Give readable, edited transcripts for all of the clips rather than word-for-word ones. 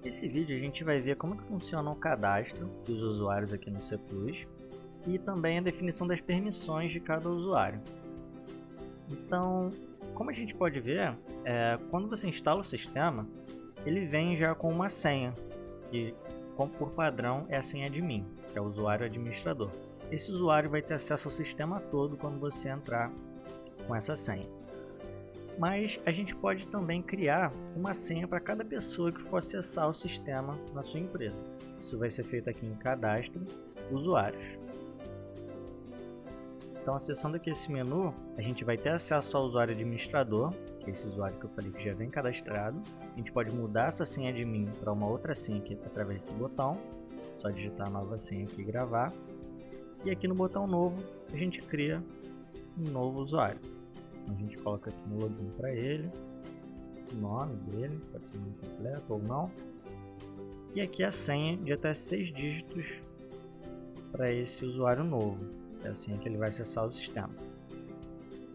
Nesse vídeo a gente vai ver como que funciona o cadastro dos usuários aqui no C++ e também a definição das permissões de cada usuário. Então, como a gente pode ver, quando você instala o sistema, ele vem já com uma senha, que por padrão é a senha admin, que é o usuário administrador. Esse usuário vai ter acesso ao sistema todo quando você entrar com essa senha. Mas a gente pode também criar uma senha para cada pessoa que for acessar o sistema na sua empresa. Isso vai ser feito aqui em Cadastro, Usuários. Então, acessando aqui esse menu, a gente vai ter acesso ao usuário administrador, que é esse usuário que eu falei que já vem cadastrado. A gente pode mudar essa senha admin para uma outra senha aqui através desse botão. Só digitar a nova senha aqui e gravar. E aqui no botão novo, a gente cria um novo usuário. A gente coloca aqui no login para ele, o nome dele, pode ser nome completo ou não. E aqui a senha de até 6 dígitos para esse usuário novo. É a senha que ele vai acessar o sistema.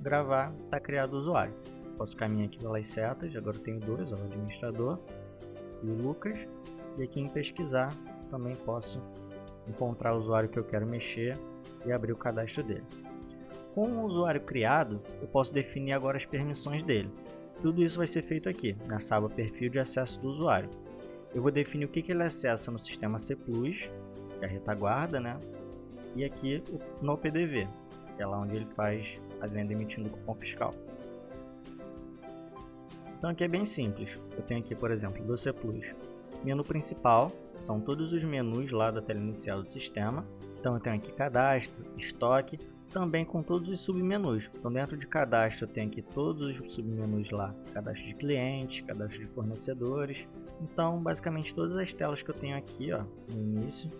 Gravar, está criado o usuário. Posso caminhar aqui pelas setas, agora eu tenho dois, o administrador e o Lucas. E aqui em pesquisar, também posso encontrar o usuário que eu quero mexer e abrir o cadastro dele. Com o usuário criado, eu posso definir agora as permissões dele. Tudo isso vai ser feito aqui, nessa aba Perfil de Acesso do Usuário. Eu vou definir o que ele acessa no sistema C++, que é a retaguarda, né? E aqui no PDV, que é lá onde ele faz a venda emitindo o cupom fiscal. Então aqui é bem simples. Eu tenho aqui, por exemplo, do C++, menu principal, são todos os menus lá da tela inicial do sistema. Então eu tenho aqui cadastro, estoque, também com todos os submenus. Então dentro de cadastro eu tenho aqui todos os submenus lá, cadastro de cliente, cadastro de fornecedores. Então basicamente todas as telas que eu tenho aqui, ó, no início,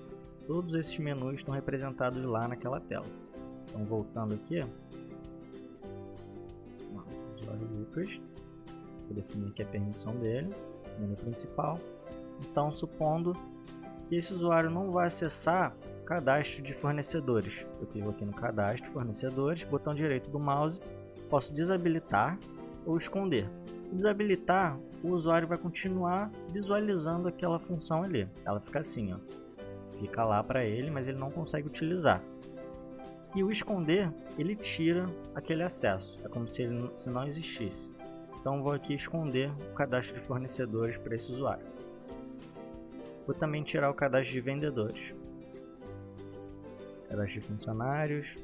todos esses menus estão representados lá naquela tela. Então voltando aqui, usuário Lucas, vou definir aqui a permissão dele, menu principal. Então supondo que esse usuário não vai acessar cadastro de fornecedores. Eu clico aqui no cadastro, fornecedores, botão direito do mouse, posso desabilitar ou esconder. Desabilitar, o usuário vai continuar visualizando aquela função ali. Ela fica assim, ó. Fica lá para ele, mas ele não consegue utilizar. E o esconder, ele tira aquele acesso. É como se ele não existisse. Então vou aqui esconder o cadastro de fornecedores para esse usuário. Vou também tirar o cadastro de vendedores. Cadastro de funcionários,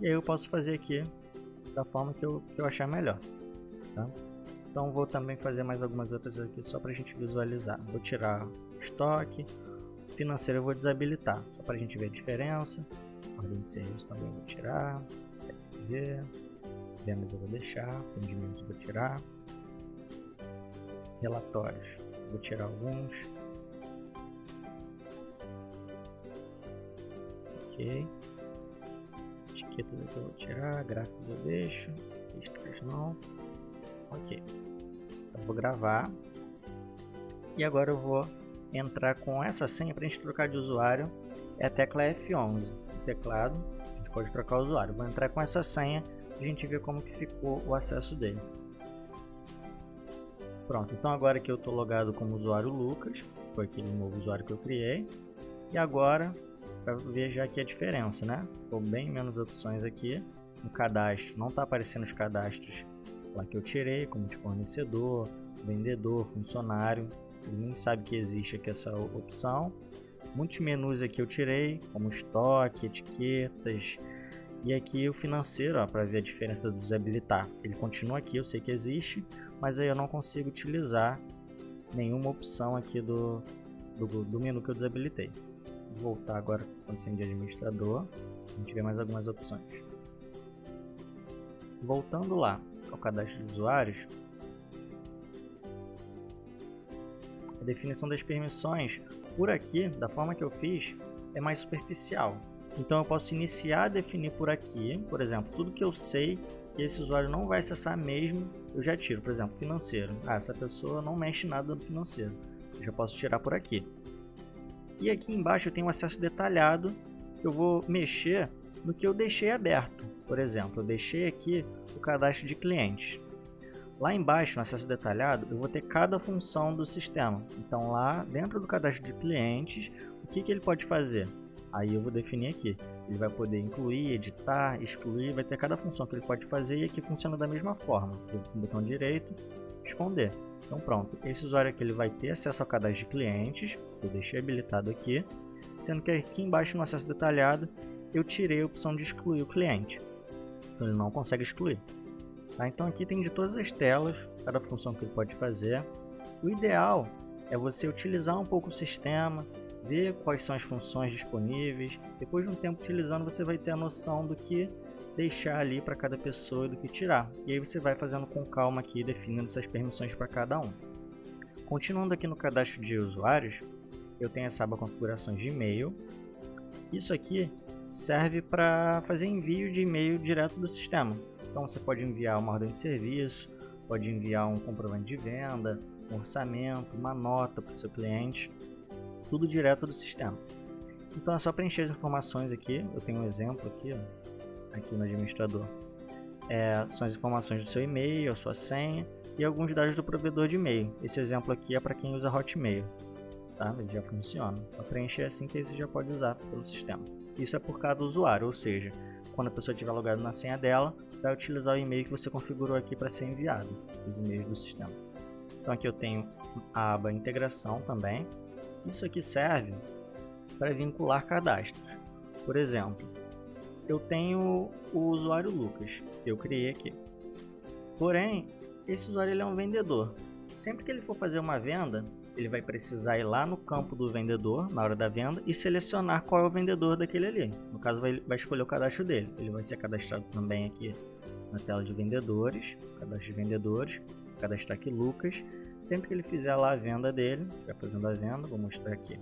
e aí eu posso fazer aqui da forma que eu achar melhor, tá? Então vou também fazer mais algumas outras aqui só para a gente visualizar. Vou tirar o estoque, o financeiro eu vou desabilitar, só para a gente ver a diferença. Ordem de serviço também vou tirar, vendas eu vou deixar, atendimentos eu vou tirar, relatórios vou tirar alguns. Ok, etiquetas aqui eu vou tirar, gráficos eu deixo, extras não. Ok, então vou gravar e agora eu vou entrar com essa senha para a gente trocar de usuário. É a tecla F11 no teclado, a gente pode trocar o usuário. Vou entrar com essa senha e a gente vê como que ficou o acesso dele. Pronto, então agora que eu estou logado como usuário Lucas, foi aquele novo usuário que eu criei, e agora para ver já aqui a diferença, né? Ficou bem menos opções aqui. No cadastro, não está aparecendo os cadastros lá que eu tirei, como de fornecedor, vendedor, funcionário. Ele nem sabe que existe aqui essa opção. Muitos menus aqui eu tirei, como estoque, etiquetas. E aqui o financeiro, para ver a diferença do desabilitar. Ele continua aqui, eu sei que existe, mas aí eu não consigo utilizar nenhuma opção aqui do menu que eu desabilitei. Vou voltar agora com a senha de administrador, a gente vê mais algumas opções. Voltando lá ao cadastro de usuários, a definição das permissões, por aqui, da forma que eu fiz, é mais superficial. Então eu posso iniciar a definir por aqui, por exemplo, tudo que eu sei que esse usuário não vai acessar mesmo, eu já tiro. Por exemplo, financeiro. Essa pessoa não mexe nada no financeiro, eu já posso tirar por aqui. E aqui embaixo eu tenho um acesso detalhado, que eu vou mexer no que eu deixei aberto. Por exemplo, eu deixei aqui o cadastro de clientes. Lá embaixo, no acesso detalhado, eu vou ter cada função do sistema. Então lá dentro do cadastro de clientes, o que ele pode fazer? Aí eu vou definir aqui. Ele vai poder incluir, editar, excluir, vai ter cada função que ele pode fazer e aqui funciona da mesma forma. Com o botão direito, esconder. Então pronto, esse usuário aqui ele vai ter acesso ao cadastro de clientes, eu deixei habilitado aqui, sendo que aqui embaixo no acesso detalhado eu tirei a opção de excluir o cliente. Então ele não consegue excluir. Tá? Então aqui tem de todas as telas, cada função que ele pode fazer. O ideal é você utilizar um pouco o sistema, ver quais são as funções disponíveis. Depois de um tempo utilizando, você vai ter a noção do que deixar ali para cada pessoa e do que tirar. E aí você vai fazendo com calma aqui, definindo essas permissões para cada um. Continuando aqui no cadastro de usuários, eu tenho essa aba configurações de e-mail. Isso aqui serve para fazer envio de e-mail direto do sistema. Então você pode enviar uma ordem de serviço, pode enviar um comprovante de venda, um orçamento, uma nota para o seu cliente, tudo direto do sistema. Então é só preencher as informações aqui. Eu tenho um exemplo aqui, aqui no administrador. São as informações do seu e-mail, a sua senha e alguns dados do provedor de e-mail. Esse exemplo aqui é para quem usa Hotmail, tá? Ele já funciona. Só preencher assim que aí você já pode usar pelo sistema. Isso é por cada usuário, ou seja, quando a pessoa estiver logada na senha dela, vai utilizar o e-mail que você configurou aqui para ser enviado, os e-mails do sistema. Então aqui eu tenho a aba integração também. Isso aqui serve para vincular cadastros. Por exemplo, eu tenho o usuário Lucas, que eu criei aqui. Porém, esse usuário ele é um vendedor. Sempre que ele for fazer uma venda, ele vai precisar ir lá no campo do vendedor, na hora da venda, e selecionar qual é o vendedor daquele ali. No caso, vai escolher o cadastro dele. Ele vai ser cadastrado também aqui na tela de vendedores, cadastro de vendedores, cadastrar aqui Lucas. Sempre que ele fizer lá a venda dele, vai fazendo a venda, vou mostrar aqui.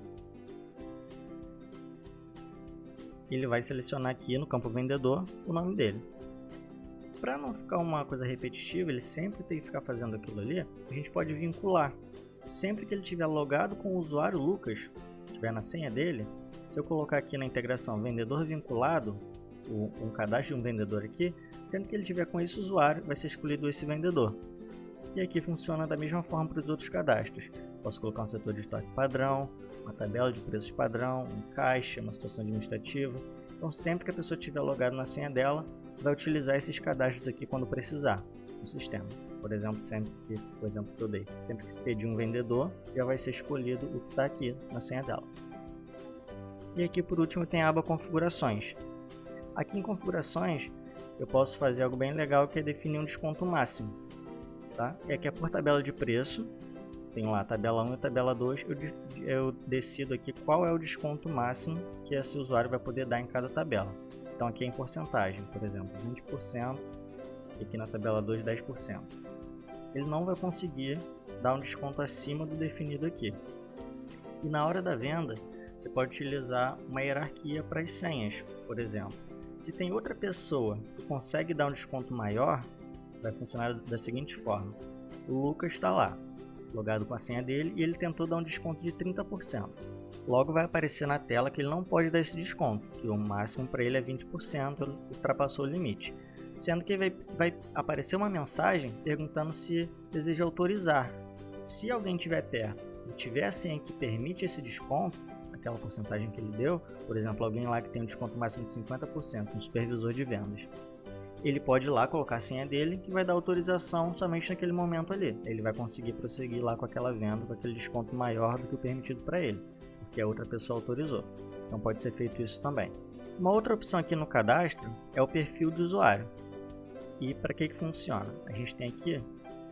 Ele vai selecionar aqui no campo vendedor o nome dele. Para não ficar uma coisa repetitiva, ele sempre tem que ficar fazendo aquilo ali, a gente pode vincular. Sempre que ele estiver logado com o usuário Lucas, estiver na senha dele, se eu colocar aqui na integração vendedor vinculado, um cadastro de um vendedor aqui, sempre que ele estiver com esse usuário, vai ser escolhido esse vendedor. E aqui funciona da mesma forma para os outros cadastros. Posso colocar um setor de estoque padrão, uma tabela de preços padrão, um caixa, uma situação administrativa. Então sempre que a pessoa estiver logada na senha dela, vai utilizar esses cadastros aqui quando precisar no sistema. Por exemplo, o exemplo que eu dei, sempre que se pedir um vendedor, já vai ser escolhido o que está aqui na senha dela. E aqui por último tem a aba configurações. Aqui em configurações eu posso fazer algo bem legal, que é definir um desconto máximo. Tá? E aqui é por tabela de preço, tem lá a tabela 1 e a tabela 2, eu decido aqui qual é o desconto máximo que esse usuário vai poder dar em cada tabela. Então aqui é em porcentagem, por exemplo, 20%, e aqui na tabela 2, 10%. Ele não vai conseguir dar um desconto acima do definido aqui. E na hora da venda, você pode utilizar uma hierarquia para as senhas, por exemplo. Se tem outra pessoa que consegue dar um desconto maior, vai funcionar da seguinte forma. O Lucas está lá, logado com a senha dele, e ele tentou dar um desconto de 30%. Logo vai aparecer na tela que ele não pode dar esse desconto, que o máximo para ele é 20%, ele ultrapassou o limite. Sendo que vai aparecer uma mensagem perguntando se deseja autorizar. Se alguém estiver perto e tiver a senha que permite esse desconto, aquela porcentagem que ele deu, por exemplo, alguém lá que tem um desconto máximo de 50%, um supervisor de vendas, ele pode ir lá colocar a senha dele, que vai dar autorização somente naquele momento ali. Ele vai conseguir prosseguir lá com aquela venda, com aquele desconto maior do que o permitido para ele, porque a outra pessoa autorizou. Então pode ser feito isso também. Uma outra opção aqui no cadastro é o perfil de usuário. E para que funciona? A gente tem aqui,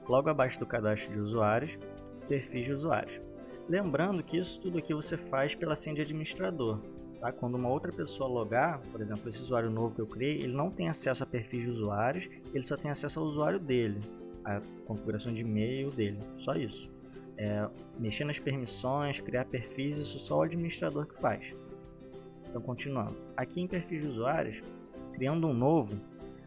logo abaixo do cadastro de usuários, perfis de usuários. Lembrando que isso tudo aqui você faz pela senha de administrador. Tá? Quando uma outra pessoa logar, por exemplo, esse usuário novo que eu criei, ele não tem acesso a perfis de usuários, ele só tem acesso ao usuário dele, a configuração de e-mail dele, só isso. Mexer nas permissões, criar perfis, isso só o administrador que faz. Então, continuando. Aqui em perfis de usuários, criando um novo,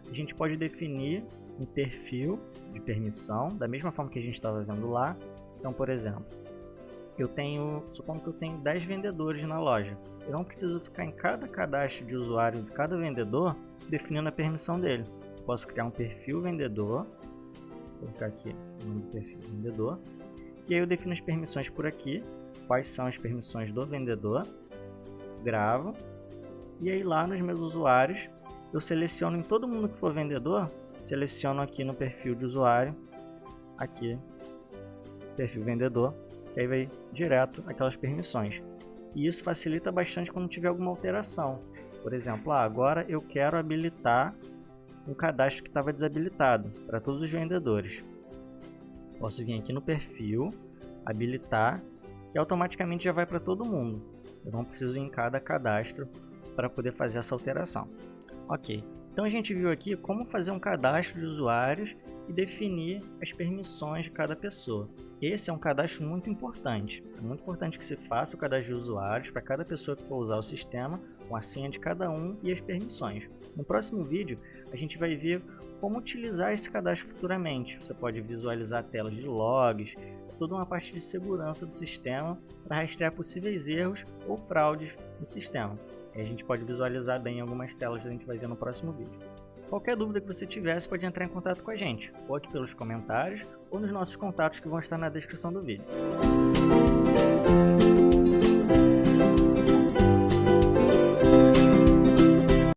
a gente pode definir um perfil de permissão, da mesma forma que a gente estava vendo lá. Então, por exemplo, supondo que eu tenho 10 vendedores na loja. Eu não preciso ficar em cada cadastro de usuário de cada vendedor definindo a permissão dele. Eu posso criar um perfil vendedor Vou colocar aqui o nome do perfil do vendedor. E aí eu defino as permissões por aqui, quais são as permissões do vendedor, gravo. E aí lá nos meus usuários, eu seleciono em todo mundo que for vendedor, seleciono aqui no perfil de usuário, aqui, perfil vendedor, que aí vai direto aquelas permissões. E isso facilita bastante quando tiver alguma alteração. Por exemplo, agora eu quero habilitar um cadastro que estava desabilitado para todos os vendedores. Posso vir aqui no perfil, habilitar, que automaticamente já vai para todo mundo. Eu não preciso ir em cada cadastro para poder fazer essa alteração. Ok, então a gente viu aqui como fazer um cadastro de usuários e definir as permissões de cada pessoa. Esse é um cadastro muito importante. É muito importante que se faça o cadastro de usuários para cada pessoa que for usar o sistema, com a senha de cada um e as permissões. No próximo vídeo, a gente vai ver como utilizar esse cadastro futuramente. Você pode visualizar telas de logs, toda uma parte de segurança do sistema para rastrear possíveis erros ou fraudes no sistema. A gente pode visualizar bem algumas telas que a gente vai ver no próximo vídeo. Qualquer dúvida que você tiver, você pode entrar em contato com a gente, ou aqui pelos comentários, ou nos nossos contatos que vão estar na descrição do vídeo.